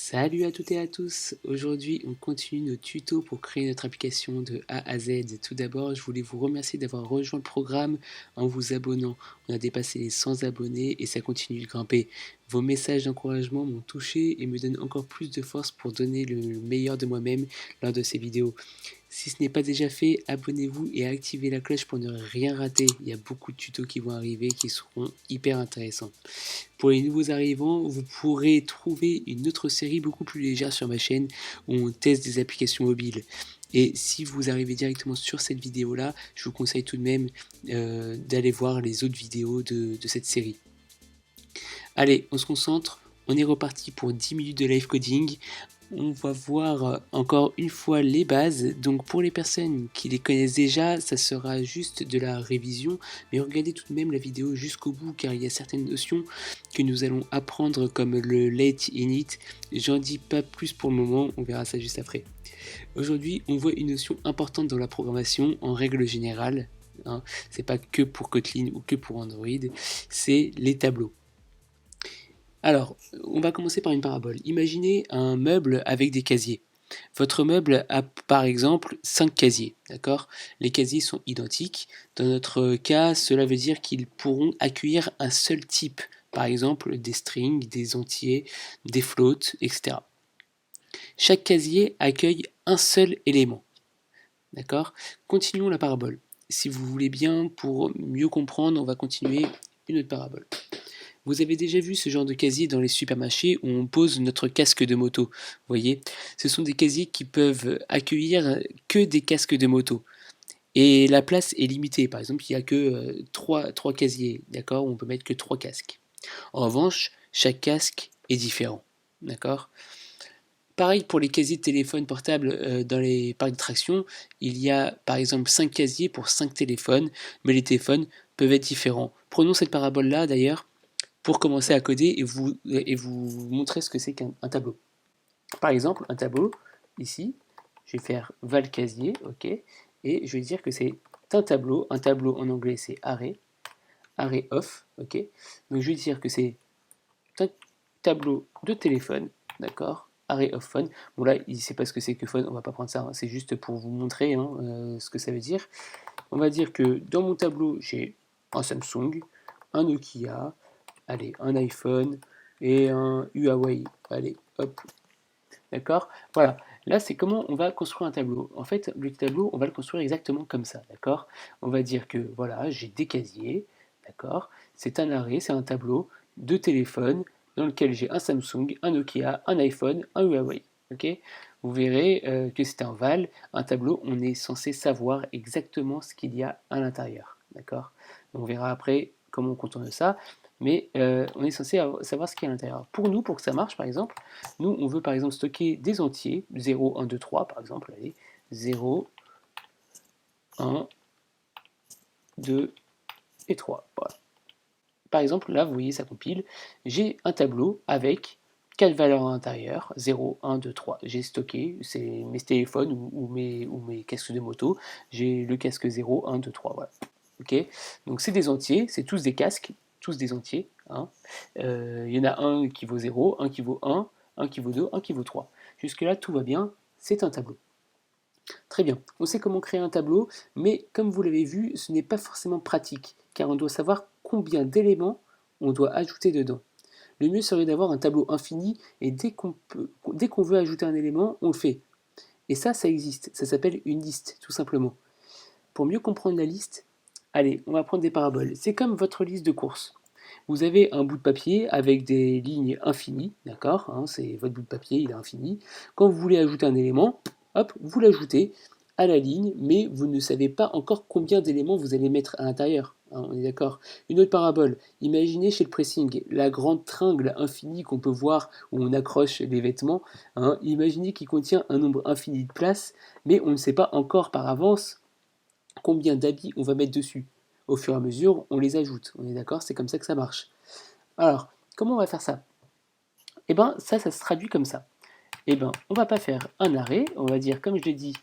Salut à toutes et à tous. Aujourd'hui, on continue nos tutos pour créer notre application de A à Z. Tout d'abord, je voulais vous remercier d'avoir rejoint le programme en vous abonnant. On a dépassé les 100 abonnés et ça continue de grimper. Vos messages d'encouragement m'ont touché et me donnent encore plus de force pour donner le meilleur de moi-même lors de ces vidéos. Si ce n'est pas déjà fait, abonnez-vous et activez la cloche pour ne rien rater. Il y a beaucoup de tutos qui vont arriver qui seront hyper intéressants. Pour les nouveaux arrivants, vous pourrez trouver une autre série beaucoup plus légère sur ma chaîne où on teste des applications mobiles. Et si vous arrivez directement sur cette vidéo là, je vous conseille tout de même d'aller voir les autres vidéos de cette série. Allez, on se concentre, on est reparti pour 10 minutes de live coding. On va voir encore une fois les bases. Donc pour les personnes qui les connaissent déjà, ça sera juste de la révision, mais regardez tout de même la vidéo jusqu'au bout car il y a certaines notions que nous allons apprendre comme le late init. J'en dis pas plus pour le moment, on verra ça juste après. Aujourd'hui, on voit une notion importante dans la programmation en règle générale. Hein, c'est pas que pour Kotlin ou que pour Android, c'est les tableaux. Alors, on va commencer par une parabole. Imaginez un meuble avec des casiers. Votre meuble a par exemple 5 casiers, d'accord? Les casiers sont identiques. Dans notre cas, cela veut dire qu'ils pourront accueillir un seul type, par exemple des strings, des entiers, des floats, etc. Chaque casier accueille un seul élément, d'accord? Continuons la parabole. Si vous voulez bien, pour mieux comprendre, on va continuer une autre parabole. Vous avez déjà vu ce genre de casier dans les supermarchés où on pose notre casque de moto. Vous voyez, ce sont des casiers qui peuvent accueillir que des casques de moto. Et la place est limitée. Par exemple, il n'y a que 3 casiers, d'accord? On peut mettre que 3 casques. En revanche, chaque casque est différent, d'accord? Pareil pour les casiers de téléphone portable dans les parcs d'attractions, il y a par exemple 5 casiers pour 5 téléphones, mais les téléphones peuvent être différents. Prenons cette parabole-là d'ailleurs pour commencer à coder et vous montrer ce que c'est qu'un tableau. Par exemple, un tableau, ici, je vais faire val casier, ok, et je vais dire que c'est un tableau en anglais c'est array, array of, ok, donc je vais dire que c'est un tableau de téléphone, d'accord, array of phone, bon là il ne sait pas ce que c'est que phone, on va pas prendre ça, hein, c'est juste pour vous montrer ce que ça veut dire. On va dire que dans mon tableau j'ai un Samsung, un Nokia, allez, un iPhone et un Huawei. Allez, hop, d'accord. Voilà, là c'est comment on va construire un tableau. En fait, le tableau, on va le construire exactement comme ça, d'accord. On va dire que, voilà, j'ai des casiers, d'accord. C'est un array, c'est un tableau de téléphone dans lequel j'ai un Samsung, un Nokia, un iPhone, un Huawei, ok. Vous verrez que c'est un val, un tableau, on est censé savoir exactement ce qu'il y a à l'intérieur, d'accord. On verra après comment on contourne ça, mais on est censé savoir ce qu'il y a à l'intérieur. Pour nous, pour que ça marche, par exemple, nous, on veut par exemple stocker des entiers, 0, 1, 2, 3, par exemple, allez, 0, 1, 2 et 3. Voilà. Par exemple, là, vous voyez, ça compile. J'ai un tableau avec 4 valeurs à l'intérieur, 0, 1, 2, 3. J'ai stocké, c'est mes téléphones ou mes casques de moto. J'ai le casque 0, 1, 2, 3. Voilà. Ok. Donc c'est des entiers, c'est tous des casques, tous des entiers. Hein. Y en a un qui vaut 0, un qui vaut 1 qui vaut 2, un qui vaut 3. Jusque-là, tout va bien, c'est un tableau. Très bien, on sait comment créer un tableau, mais comme vous l'avez vu, ce n'est pas forcément pratique, car on doit savoir combien d'éléments on doit ajouter dedans. Le mieux serait d'avoir un tableau infini, et dès qu'on veut ajouter un élément, on le fait. Et ça existe, ça s'appelle une liste, tout simplement. Pour mieux comprendre la liste, allez, on va prendre des paraboles. C'est comme votre liste de courses. Vous avez un bout de papier avec des lignes infinies, d'accord, hein, c'est votre bout de papier, il est infini. Quand vous voulez ajouter un élément, hop, vous l'ajoutez à la ligne, mais vous ne savez pas encore combien d'éléments vous allez mettre à l'intérieur. Hein, on est d'accord. Une autre parabole. Imaginez chez le pressing la grande tringle infinie qu'on peut voir où on accroche les vêtements. Hein, imaginez qu'il contient un nombre infini de places, mais on ne sait pas encore par avance combien d'habits on va mettre dessus. Au fur et à mesure, on les ajoute. On est d'accord, c'est comme ça que ça marche. Alors, comment on va faire ça? Eh bien, ça se traduit comme ça. Eh bien, on va pas faire un arrêt, on va dire, comme je l'ai dit,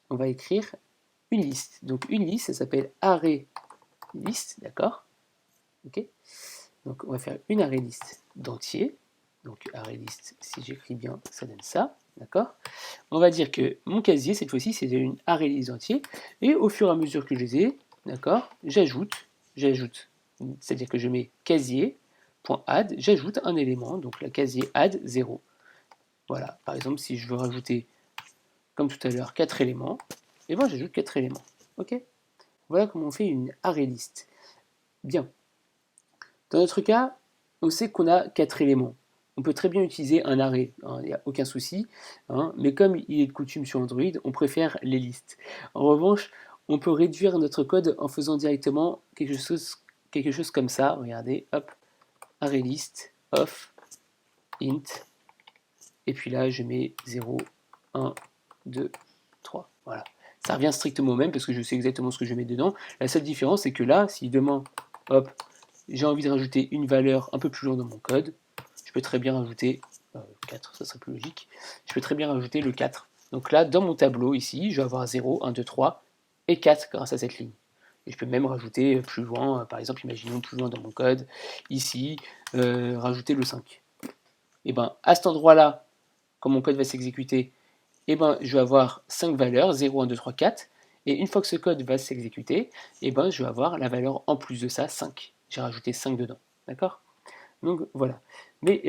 on va écrire une liste. Donc, une liste, ça s'appelle arrêt liste, d'accord? Ok. Donc, on va faire une arrêt liste d'entier. Donc ArrayList, si j'écris bien, ça donne ça, d'accord? On va dire que mon casier, cette fois-ci, c'est une ArrayList entier, et au fur et à mesure que je les ai, d'accord, j'ajoute, c'est-à-dire que je mets casier.add, j'ajoute un élément, donc la casier add 0. Voilà, par exemple, si je veux rajouter, comme tout à l'heure, 4 éléments, et ben j'ajoute 4 éléments, ok? Voilà comment on fait une ArrayList. Bien. Dans notre cas, on sait qu'on a 4 éléments. On peut très bien utiliser un array, hein, il n'y a aucun souci, hein, mais comme il est de coutume sur Android, on préfère les listes. En revanche, on peut réduire notre code en faisant directement quelque chose comme ça. Regardez, hop, ArrayList of int, et puis là je mets 0, 1, 2, 3. Voilà. Ça revient strictement au même parce que je sais exactement ce que je mets dedans. La seule différence, c'est que là, si demain, hop, j'ai envie de rajouter une valeur un peu plus loin dans mon code, je peux très bien rajouter 4, ça serait plus logique. Je peux très bien rajouter le 4. Donc là, dans mon tableau, ici, je vais avoir 0, 1, 2, 3 et 4 grâce à cette ligne. Et je peux même rajouter plus loin, par exemple, imaginons plus loin dans mon code, ici, rajouter le 5. Et bien, à cet endroit-là, quand mon code va s'exécuter, et ben, je vais avoir 5 valeurs, 0, 1, 2, 3, 4. Et une fois que ce code va s'exécuter, et ben, je vais avoir la valeur en plus de ça, 5. J'ai rajouté 5 dedans. D'accord? Donc voilà. Mais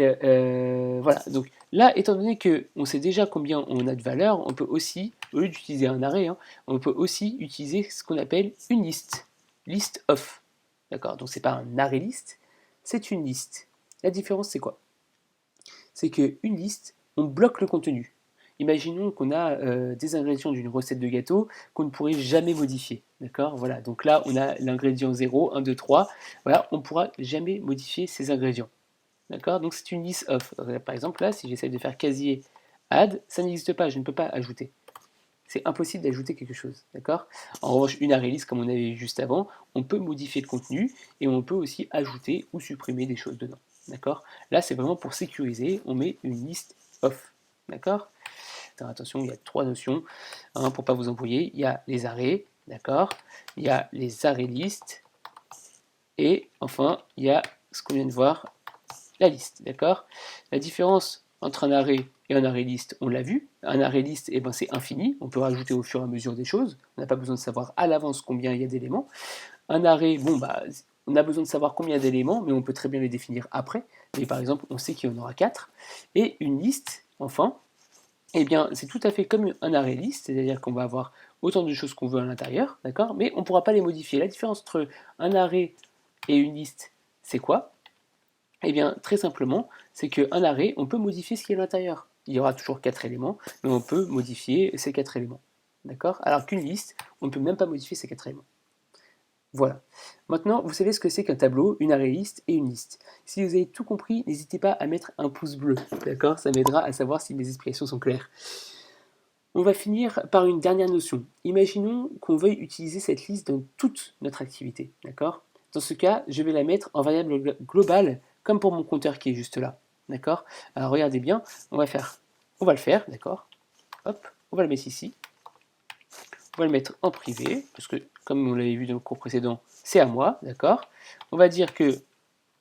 voilà. Donc là, étant donné qu'on sait déjà combien on a de valeurs, on peut aussi, au lieu d'utiliser un array, hein, on peut aussi utiliser ce qu'on appelle une liste. List of. D'accord? Donc c'est pas un array list, c'est une liste. La différence, c'est quoi? C'est qu'une liste, on bloque le contenu. Imaginons qu'on a des ingrédients d'une recette de gâteau qu'on ne pourrait jamais modifier. D'accord? Voilà, donc là, on a l'ingrédient 0, 1, 2, 3. Voilà, on ne pourra jamais modifier ces ingrédients. D'accord? Donc c'est une list of. Par exemple, là, si j'essaie de faire casier add, ça n'existe pas, je ne peux pas ajouter. C'est impossible d'ajouter quelque chose. D'accord? En revanche, une array list, comme on avait vu juste avant, on peut modifier le contenu et on peut aussi ajouter ou supprimer des choses dedans. D'accord? Là, c'est vraiment pour sécuriser, on met une liste of. D'accord? Alors, attention, il y a 3 notions hein, pour ne pas vous embrouiller. Il y a les arrays, d'accord? Il y a les array lists et enfin, il y a ce qu'on vient de voir, la liste, d'accord? La différence entre un array et un array list, on l'a vu. Un array list, eh ben, c'est infini. On peut rajouter au fur et à mesure des choses. On n'a pas besoin de savoir à l'avance combien il y a d'éléments. Un array, bon, bah, on a besoin de savoir combien d'éléments, mais on peut très bien les définir après. Mais par exemple, on sait qu'il y en aura 4. Et une liste, enfin, eh bien, c'est tout à fait comme un array list, c'est-à-dire qu'on va avoir autant de choses qu'on veut à l'intérieur, d'accord? Mais on ne pourra pas les modifier. La différence entre un array et une liste, c'est quoi? Eh bien, très simplement, c'est qu'un array, on peut modifier ce qui est à l'intérieur. Il y aura toujours 4 éléments, mais on peut modifier ces 4 éléments. D'accord? Alors qu'une liste, on ne peut même pas modifier ces 4 éléments. Voilà. Maintenant, vous savez ce que c'est qu'un tableau, une array list et une liste. Si vous avez tout compris, n'hésitez pas à mettre un pouce bleu. D'accord? Ça m'aidera à savoir si mes explications sont claires. On va finir par une dernière notion. Imaginons qu'on veuille utiliser cette liste dans toute notre activité. D'accord? Dans ce cas, je vais la mettre en variable globale, comme pour mon compteur qui est juste là. D'accord? Alors regardez bien, on va le faire, d'accord? Hop, on va le mettre ici. On va le mettre en privé, parce que comme on l'avait vu dans le cours précédent, c'est à moi, d'accord? On va dire que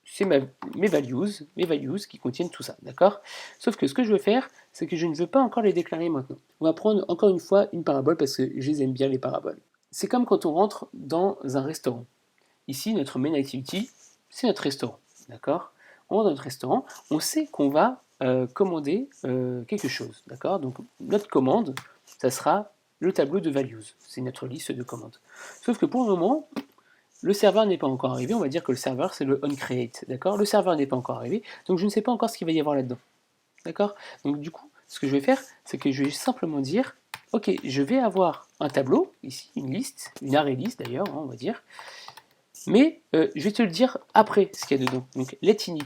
c'est mes values qui contiennent tout ça, d'accord? Sauf que ce que je veux faire, c'est que je ne veux pas encore les déclarer maintenant. On va prendre encore une fois une parabole, parce que je les aime bien les paraboles. C'est comme quand on rentre dans un restaurant. Ici, notre main activity, c'est notre restaurant, d'accord? On rentre dans notre restaurant, on sait qu'on va commander quelque chose, d'accord? Donc notre commande, ça sera le tableau de values, c'est notre liste de commandes. Sauf que pour le moment, le serveur n'est pas encore arrivé, on va dire que le serveur c'est le onCreate, d'accord? Le serveur n'est pas encore arrivé, donc je ne sais pas encore ce qu'il va y avoir là-dedans, d'accord? Donc du coup, ce que je vais faire, c'est que je vais simplement dire, ok, je vais avoir un tableau, ici, une liste, une array list d'ailleurs, hein, on va dire, mais je vais te le dire après ce qu'il y a dedans. Donc let init,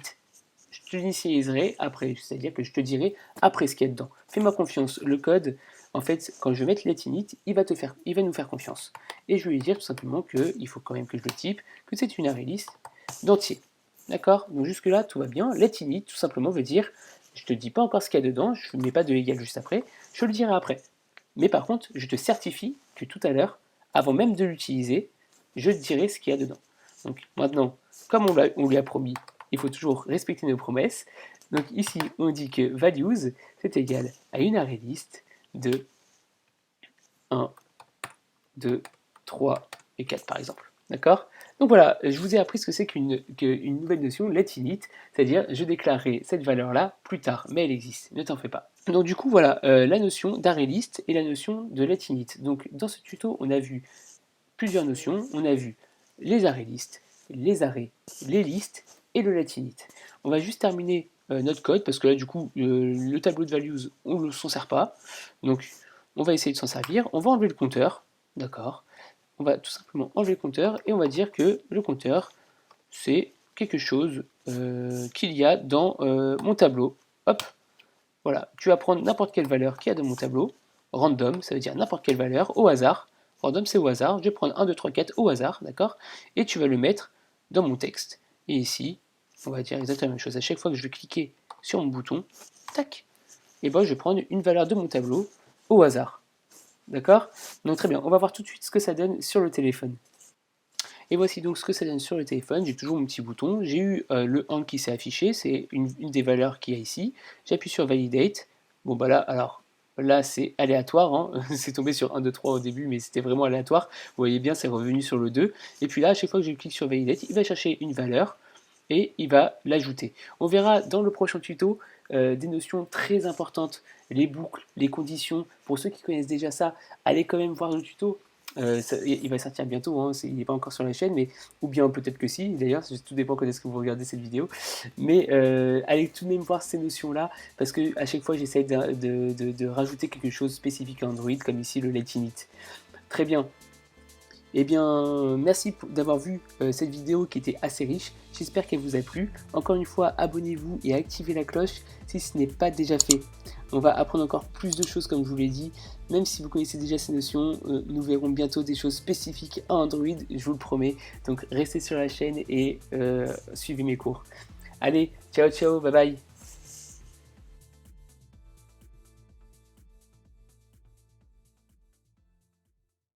je te l'initialiserai après, c'est-à-dire que je te dirai après ce qu'il y a dedans. Fais-moi confiance, le code, en fait, quand je vais mettre let init, il va nous faire confiance. Et je vais lui dire tout simplement qu'il faut quand même que je le type, que c'est une array list d'entier. D'accord? Donc jusque-là, tout va bien. Let init, tout simplement, veut dire, je te dis pas encore ce qu'il y a dedans, je ne mets pas de égal juste après, je le dirai après. Mais par contre, je te certifie que tout à l'heure, avant même de l'utiliser, je te dirai ce qu'il y a dedans. Donc maintenant, comme on lui a promis, il faut toujours respecter nos promesses. Donc ici, on dit que values, c'est égal à une arraylist de 1, 2, 3 et 4 par exemple. D'accord? Donc voilà, je vous ai appris ce que c'est qu'une nouvelle notion, letInit, c'est-à-dire je déclarerai cette valeur-là plus tard, mais elle existe, ne t'en fais pas. Donc du coup, voilà la notion d'arraylist et la notion de letInit. Donc dans ce tuto, on a vu plusieurs notions, on a vu les arraylists, les arrays, les listes et le letInit. On va juste terminer notre code, parce que là, du coup, le tableau de values, on ne s'en sert pas. Donc, on va essayer de s'en servir. On va enlever le compteur, d'accord? On va tout simplement enlever le compteur, et on va dire que le compteur, c'est quelque chose qu'il y a dans mon tableau. Hop, voilà. Tu vas prendre n'importe quelle valeur qu'il y a dans mon tableau. Random, ça veut dire n'importe quelle valeur, au hasard. Random, c'est au hasard. Je vais prendre 1, 2, 3, 4 au hasard, d'accord? Et tu vas le mettre dans mon texte. Et ici, on va dire exactement la même chose. À chaque fois que je vais cliquer sur mon bouton, tac, et ben je vais prendre une valeur de mon tableau au hasard. D'accord? Donc très bien, on va voir tout de suite ce que ça donne sur le téléphone. Et voici donc ce que ça donne sur le téléphone. J'ai toujours mon petit bouton. J'ai eu le 1 qui s'est affiché, c'est une des valeurs qu'il y a ici. J'appuie sur Validate. Bon bah là, alors là c'est aléatoire, hein. C'est tombé sur 1, 2, 3 au début, mais c'était vraiment aléatoire. Vous voyez bien, c'est revenu sur le 2. Et puis là, à chaque fois que je clique sur Validate, il va chercher une valeur et il va l'ajouter. On verra dans le prochain tuto des notions très importantes, les boucles, les conditions. Pour ceux qui connaissent déjà ça, allez quand même voir le tuto. Il va sortir bientôt, hein, il n'est pas encore sur la chaîne, mais ou bien peut-être que si, d'ailleurs, tout dépend quand est-ce que vous regardez cette vidéo. Mais allez tout de même voir ces notions-là, parce que à chaque fois j'essaie de rajouter quelque chose spécifique à Android, comme ici le letInit. Très bien. Eh bien, merci d'avoir vu cette vidéo qui était assez riche. J'espère qu'elle vous a plu. Encore une fois, abonnez-vous et activez la cloche si ce n'est pas déjà fait. On va apprendre encore plus de choses comme je vous l'ai dit. Même si vous connaissez déjà ces notions, nous verrons bientôt des choses spécifiques à Android, je vous le promets. Donc restez sur la chaîne et suivez mes cours. Allez, ciao ciao, bye bye.